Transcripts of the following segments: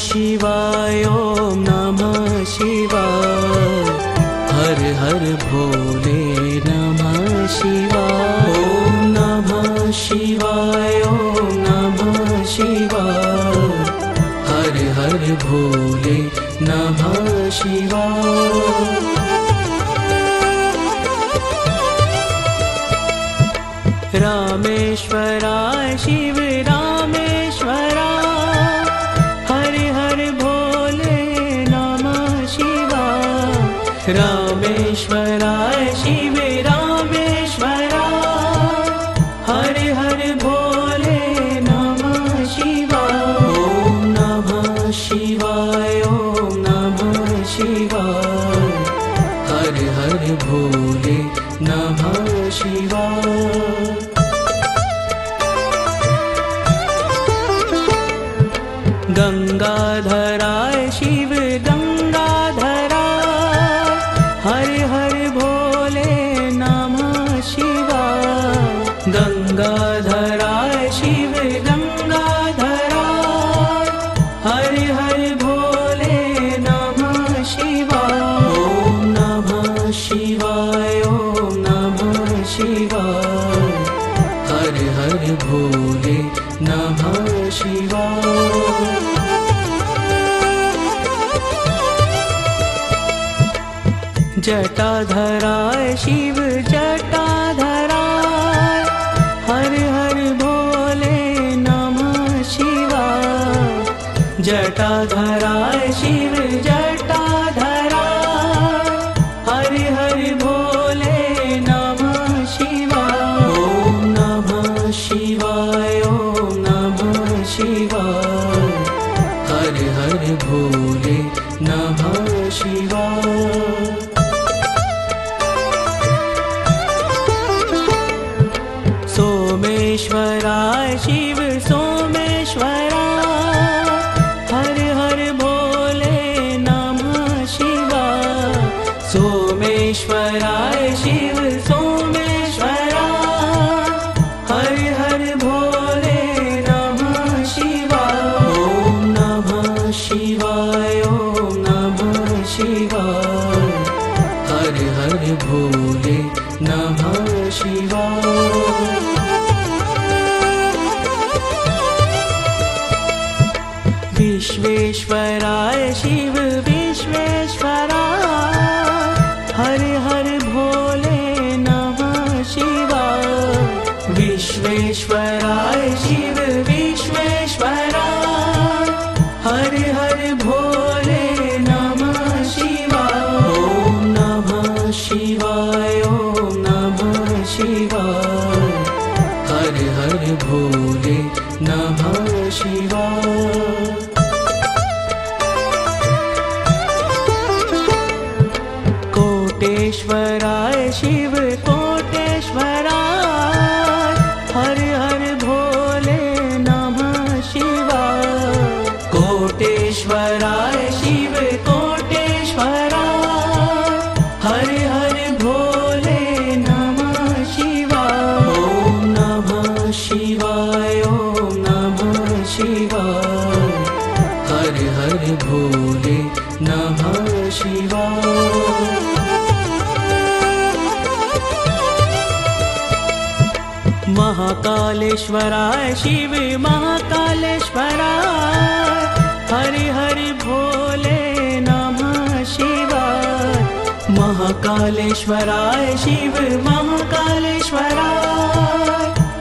शिवाय ॐ नमः शिवाय। हर हर भोले नमः शिवाय। ॐ नमः शिवाय ॐ नमः शिवाय। हर हर भोले नमः शिवाय। रामेश्वराय शिव रामेश्वराय। हर हर भोले नमः शिवाय। रामेश्वराय शिव रामेश्वराय। हर हर भोले नमः शिवाय। ॐ नमः शिवाय ॐ नमः शिवाय। हर हर भोले नमः शिवाय। गंगाधराय शिव गंगाधराय। हर हर भोले नमः शिवाय। गंगाधराय शिव गंगाधराय। हर हर भोले नमः शिवाय। ॐ नमः शिवाय ॐ नमः शिवाय। हर हर भोले नमः शिवाय। जटाधराय शिव जटाधराय। हर हर भोले नमः शिवाय। जटाधराय शिव जटाधराय। हर हर भोले नमः शिवाय। ॐ नमः शिवाय ॐ नमः शिवाय। हर हर भोले नमः शिवाय। सोमेश्वराय शिव सोमेश्वराय। हर हर भोले नमः शिवाय। सोमेश्वराय शिव सोमेश्वराय। हर हर भोले नमः शिवाय। ॐ नमः शिवाय ॐ नमः शिवाय। हर हर भोले नमः शिवाय। विश्वेश्वराय शिव विश्वेश्वराय। हर हर भोले नमः शिवाय। विश्वेश्वराय शिव विश्वेश्वराय। हर हर भोले नमः शिवाय। ॐ नमः शिवाय ॐ नमः शिवाय। हर हर भोले नमः शिवाय। कोटेश्वराय शिव कोटेश्वराय। हर हर भोले नमः शिवाय। कोटेश्वराय शिव कोटेश्वराय। हर हर भोले नमः शिवाय। ॐ नमः शिवाय ॐ नमः शिवाय। हर हर भोले नमः शिवाय। महाकालेश्वराय शिव महाकालेश्वराय। हर हर भोले नमः शिवाय। महाकालेश्वराय शिव महाकालेश्वराय।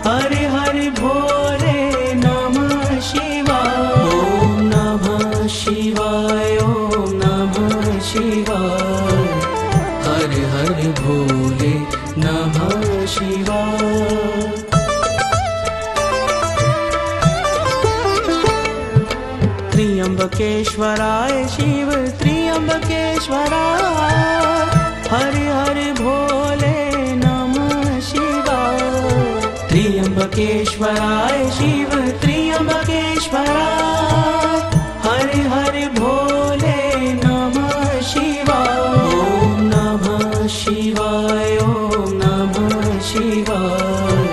हर हर भोले नमः शिवाय। ॐ नमः शिवाय ॐ नमः शिवाय। हर हर भोले नमः शिवाय। त्र्यंबकेश्वराय शिव त्र्यंबकेश्वराय। हर हर भोले नमः शिवाय। त्र्यंबकेश्वराय शिव त्र्यंबकेश्वराय। हर हर भोले नमः शिवाय। ॐ नमः शिवाय ॐ नमः शिवाय।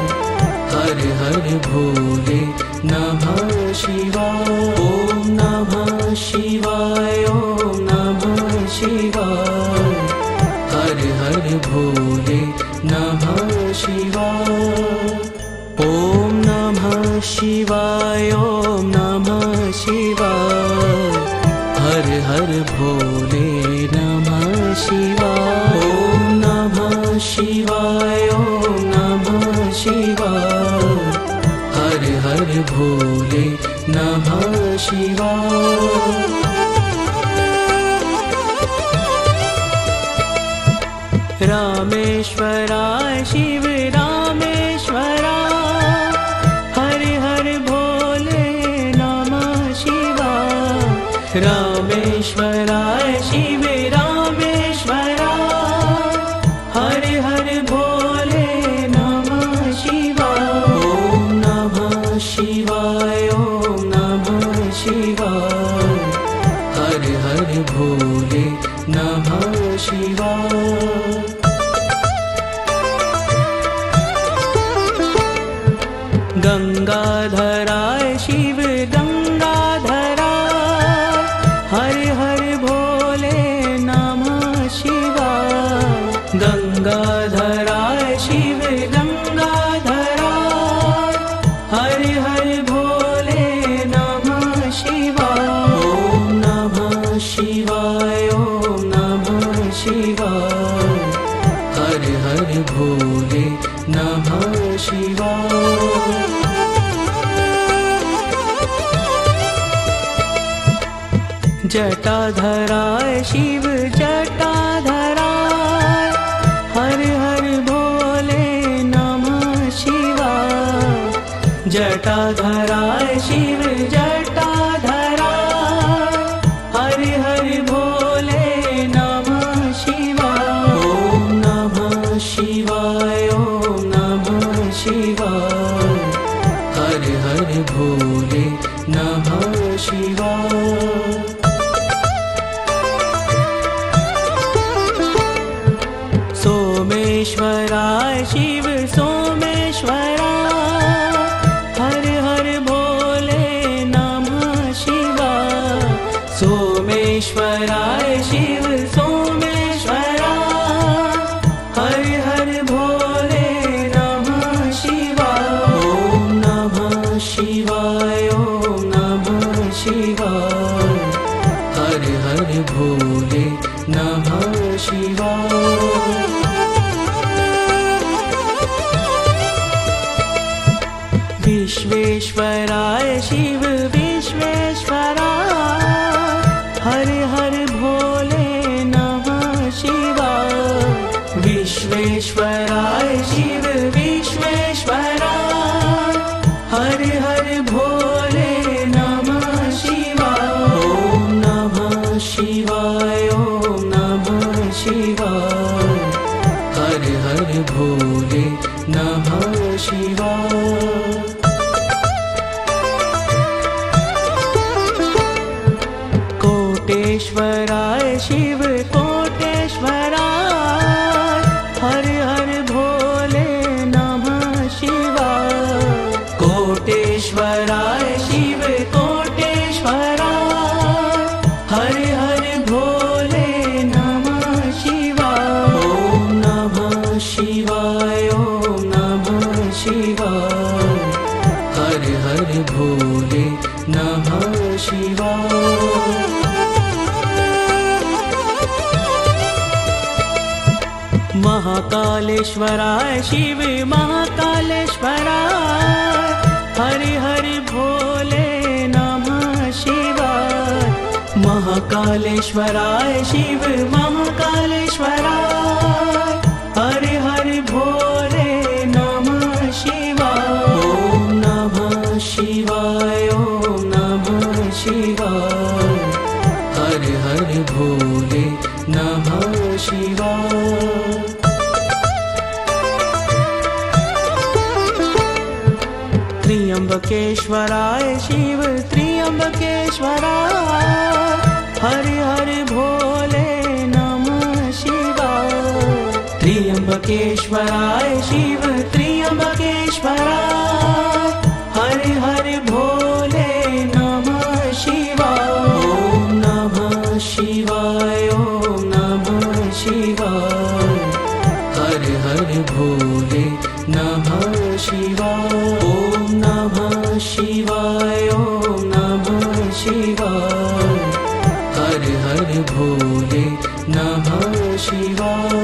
हर हर भोले नमः शिवाय। ॐ नमः ॐ नमः शिवाय, ॐ नमः शिवाय। हर हर भोले नमः शिवाय। ॐ नमः शिवाय, ॐ नमः शिवाय। हर हर भोले नमः शिवाय। रामेश्वराय शिव रामेश्वराय। हर हर भोले नमः शिवाय। रामेश्वराय शिव रामेश्वराय। हर हर भोले नमः शिवाय। ॐ नमः शिवाय, ॐ नमः शिवाय। हर हर भोले नमः शिवाय। गंगाधराय शिव गंगाधराय। हर हर भोले नमः शिवाय। गंगाधराय शिव गंगाधराय। हर हर भोले नमः शिवाय। ॐ नमः शिवाय, ॐ नमः शिवाय। हर हर भोले नमः शिवाय। जटाधराय शिव जटाधराय। हर हर भोले नमः शिवाय। जटाधराय शिव जटाधराय। हर हर भोले नमः शिवाय। ॐ नमः शिवाय, ॐ नमः शिवाय। हर हर भोले नमः शिवाय। सोमेश्वराय शिव सोमेश्वराय। हर हर भोले नमः शिवाय। सोमेश्वराय शिव सोमेश्वराय। हर हर भोले नमः शिवाय। ॐ नमः शिवाय, ॐ नमः शिवाय। हर हर भोले नमः शिवाय। विश्वेश्वराय शिव विश्वेश्वराय। हर हर भोले नमः शिवाय। विश्वेश्वराय शिव विश्वेश्वराय। हर हर भोले नमः शिवाय। ॐ नमः शिवाय, ॐ नमः शिवाय। हर हर भोले नमः शिवाय। कोटेश्वराय शिव कोटेश्वराय। हर हर भोले नमः शिवाय। कोटेश्वराय शिव कोटेश्वराय। हर हर भोले नमः शिवाय। ॐ नमः शिवाय, ॐ नमः शिवाय। हर हर भोले नमः शिवाय। महाकालेश्वराय शिव महाकालेश्वराय। हर हर भोले नमः शिवाय। महाकालेश्वराय शिव महाकालेश्वराय। हर हर भोले नमः शिवाय। ॐ नमः शिवाय, ॐ नमः शिवाय। हर हर भोले नमः शिवाय। त्र्यंबकेश्वराय शिव त्र्यंबकेश्वराय। हर हर भोले नमः शिवाय। त्र्यंबकेश्वराय शिव त्र्यंबकेश्वराय। हर हर भोले नमः शिवाय। ॐ नमः शिवाय, ॐ नमः शिवाय। हर हर भोले नमः नमः शिवाय ॐ नमः शिवाय ॐ नमः शिवाय हर हर भोले नमः शिवाय